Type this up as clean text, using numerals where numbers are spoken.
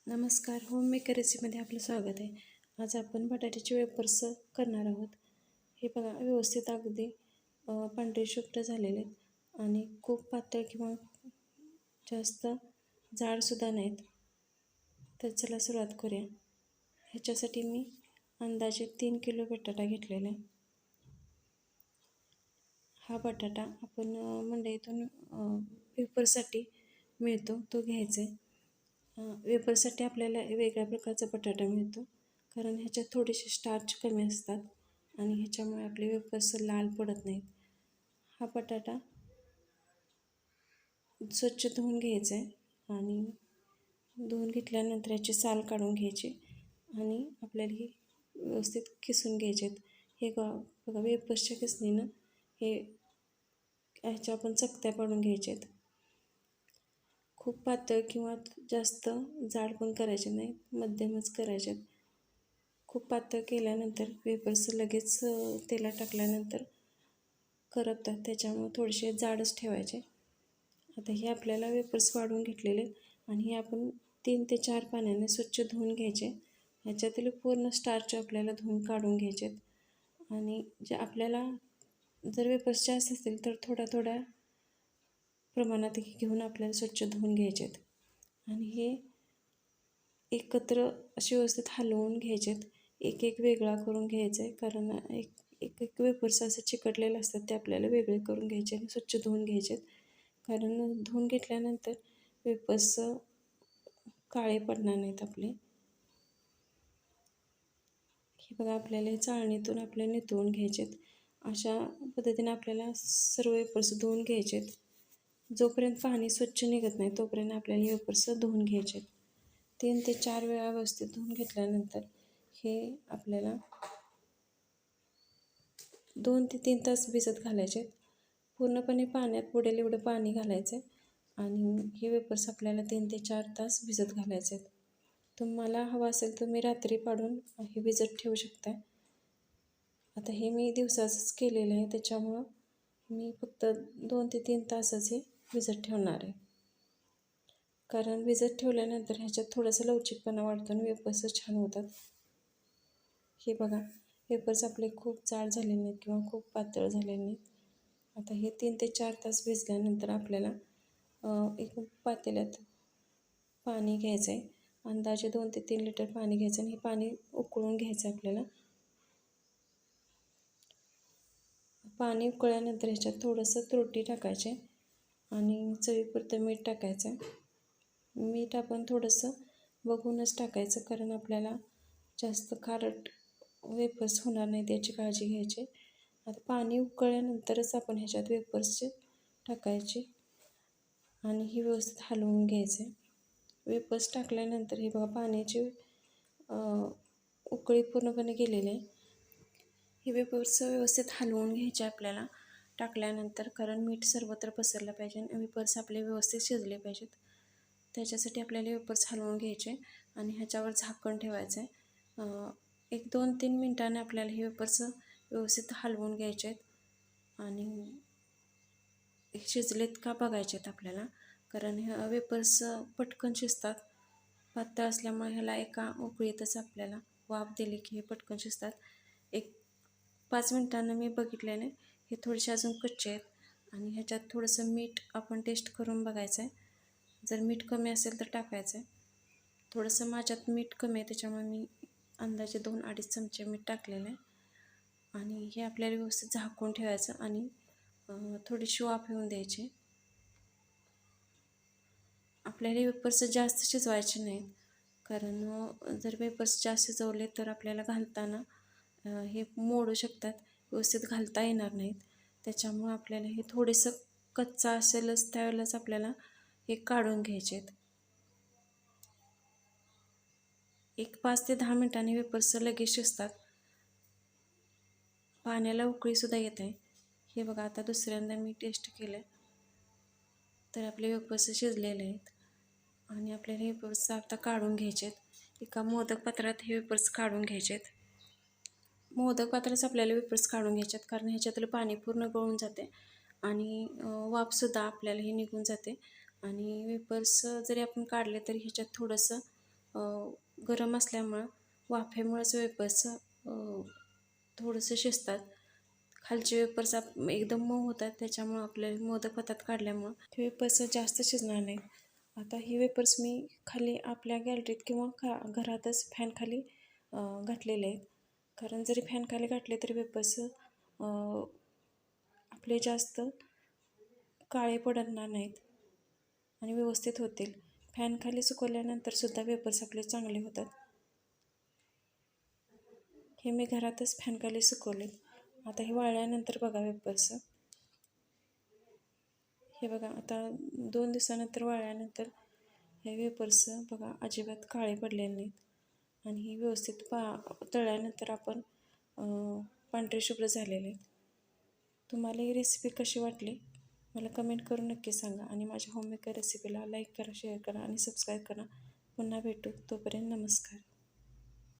नमस्कार, home maker रेसिपीमध्ये आपलं स्वागत आहे. आज आपण बटाट्याचे वेफर्स करणार आहोत. हे बघा व्यवस्थित अगदी पांढरे शुभ्र झालेले आहेत आणि खूप पातळ किंवा जास्त जाडसुद्धा नाहीत. तर चला सुरुवात करूया. ह्याच्यासाठी मी अंदाजे 3 किलो बटाटा घेतलेला आहे. हा बटाटा आपण मंडईतून वेफरसाठी मिळतो तो घ्यायचा आहे. वेफरसाठी आपल्याला वेगळ्या प्रकारचा बटाटा मिळतो, कारण ह्याच्यात थोडेसे स्टार्च कमी असतात आणि ह्याच्यामुळे आपले वेफर्स लाल पडत नाहीत. हा बटाटा स्वच्छ धुवून घ्यायचा आहे आणि धुवून घेतल्यानंतर याची साल काढून घ्यायची आणि आपल्याला ही व्यवस्थित किसून घ्यायचे आहेत. हे बघा वेफर्सच्या किसणीनं ह्याच्या आपण चकत्या पाडून घ्यायच्या आहेत. खूप पातळ किंवा जास्त जाड पण करायचे नाही, मध्यमच करायचे आहेत. खूप पातळ केल्यानंतर वेफर्स लगेच तेलात टाकल्यानंतर करपतात, त्याच्यामुळे थोडेसे जाडच ठेवायचे. आता हे आपल्याला वेफर्स वाढून घेतलेले आणि हे आपण 3 ते 4 पाण्याने स्वच्छ धुवून घ्यायचे. ह्याच्यातील पूर्ण स्टार्च आपल्याला धुवून काढून घ्यायचे आणि जे आपल्याला जर वेफर्स जास्त असतील तर थोड्या प्रमाणात घेऊन आपल्याला स्वच्छ धुवून घ्यायचे आहेत आणि हे एकत्र असे व्यवस्थित हलवून घ्यायचे आहेत. एक वेगळा करून घ्यायचा आहे, कारण एक वेफर्स असे चिकटलेले असतात, ते आपल्याला वेगळे करून घ्यायचे आणि स्वच्छ धुवून घ्यायचे आहेत. कारण धुवून घेतल्यानंतर वेफर्स काळे पडणार नाहीत आपले. हे बघा आपल्याला हे चाळणीतून आपल्याला निथळून घ्यायचे आहेत. अशा पद्धतीने आपल्याला सर्व वेफर्स धुवून घ्यायचे आहेत. जोपर्यंत पाणी स्वच्छ निघत नाही तोपर्यंत आपल्याला हे वेफर्स धुवून घ्यायचे आहेत. 3 ते 4 वेळा व्यवस्थित धुवून घेतल्यानंतर हे आपल्याला 2 ते 3 तास भिजत घालायचे आहेत. पूर्णपणे पाण्यात बुडेल एवढं पाणी घालायचं आहे आणि हे वेफर्स आपल्याला 3 ते 4 तास भिजत घालायचे आहेत. तुम्हाला हवं असेल तर तुम्ही रात्री पाडून हे भिजत ठेवू शकता. आता हे मी दिवसाचंच केलेलं आहे, त्याच्यामुळं मी फक्त 2 ते 3 तासच हे भिजत ठेवणार आहे. कारण भिजत ठेवल्यानंतर ह्याच्यात थोडासा लवचिकपणा वाढतो आणि वेफर्स छान होतात. हे बघा वेफर्स आपले खूप जाड झालेले नाहीत किंवा खूप पातळ झालेले नाहीत. आता हे 3 ते 4 तास भिजल्यानंतर आपल्याला एक पातेल्यात पाणी घ्यायचं आहे. अंदाजे 2 ते 3 लिटर पाणी घ्यायचं आणि हे पाणी उकळून घ्यायचं आपल्याला. पाणी उकळल्यानंतर ह्याच्यात थोडंसं तुरटी टाकायचे आणि चवीपुरतं मीठ टाकायचं. मीठ आपण थोडंसं बघूनच टाकायचं, कारण आपल्याला जास्त खारट वेफर्स होणार नाहीत याची काळजी घ्यायची. आता पाणी उकळल्यानंतरच आपण ह्याच्यात वेफर्सचे टाकायचे आणि ही व्यवस्थित हलवून घ्यायचे. वेफर्स टाकल्यानंतर हे बघा पाण्याची उकळी पूर्णपणे गेलेली आहे. हे वेफर्स व्यवस्थित हलवून घ्यायचे आपल्याला टाकल्यानंतर, कारण मीठ सर्वत्र पसरलं पाहिजे आणि वेफर्स आपले व्यवस्थित शिजले पाहिजेत. त्याच्यासाठी आपल्याला वेफर्स हलवून घ्यायचे आणि ह्याच्यावर झाकण ठेवायचं आहे. 1-2-3 मिनिटांनी आपल्याला हे वेफर्स व्यवस्थित हलवून घ्यायचे आहेत आणि शिजलेत का बघायचे आहेत आपल्याला, कारण ह्या वेफर्स पटकन शिजतात. पातळ असल्यामुळे ह्याला एका उकळीतच आपल्याला वाफ दिली की हे पटकन शिजतात. 5 मिनिटांना मी बघितल्याने हे थोडेसे अजून कच्चे आहेत आणि ह्याच्यात थोडंसं मीठ आपण टेस्ट करून बघायचं आहे. जर मीठ कमी असेल तर टाकायचं आहे. थोडंसं माझ्यात मीठ कमी आहे, त्याच्यामुळे मी अंदाजे 2-2.5 चमचे मीठ टाकलेलं आहे आणि हे आपल्याला व्यवस्थित झाकून ठेवायचं आणि थोडीशी वाफ येऊन द्यायची. आपल्याला वेफर्स जास्त शिजवायचे नाहीत, कारण जर वेफर्स जास्त शिजवले तर आपल्याला घालताना हे मोडू शकतात, व्यवस्थित घालता येणार नाहीत. त्याच्यामुळं आपल्याला हे थोडंसं कच्चा असेलच त्यावेळेलाच आपल्याला हे काढून घ्यायचे आहेत. 5 ते 10 मिनिटांनी वेफर्स लगेच शिजतात. पाण्याला उकळीसुद्धा येत आहे. हे बघा आता दुसऱ्यांदा मी टेस्ट केलं तर आपले वेफर्स शिजलेले आहेत आणि आपल्याला हे वेफर्स आता काढून घ्यायचे आहेत. एका मोदक पात्रात हे वेफर्स काढून घ्यायचे आहेत. मोदक पात्रात आपल्याला वेफर्स काढून घ्यायचे आहेत, कारण ह्याच्यातलं पाणी पूर्ण गळून जाते आणि वाफसुद्धा आपल्याला हे निघून जाते आणि वेफर्स जरी आपण काढले तरी ह्याच्यात थोडंसं गरम असल्यामुळं वाफेमुळेच वेपर्स थोडंसं शिजतात. खालचे वेपर्स एकदम मऊ होतात, त्याच्यामुळं आपल्याला मोदक होतात काढल्यामुळं हे वेपर्स जास्त शिजणार नाहीत. आता ही वेपर्स मी खाली आपल्या गॅलरीत किंवा घरातच फॅनखाली घातलेले आहेत. कारण जरी फॅनखाली घातले तरी वेपर्स आपले जास्त काळे पडणार नाहीत आणि व्यवस्थित होतील. फॅनखाली सुकवल्यानंतर सुद्धा वेपर्स आपले चांगले होतात. हे मी घरातच फॅनखाली सुकवले. आता हे वाळल्यानंतर बघा वेपर्स, हे बघा आता 2 दिवसानंतर वाळल्यानंतर हे वेपर्स बघा अजिबात काळे पडलेले नाहीत आणि हे व्यवस्थित तळल्यानंतर आपण पांढरे शुभ्र झालेले आहेत. तुम्हाला ही रेसिपी कशी वाटली मला कमेंट करून नक्की सांगा आणि माझ्या होममेकर रेसिपीला लाईक करा, शेअर करा आणि सबस्क्राईब करा. पुन्हा भेटू, तोपर्यंत नमस्कार.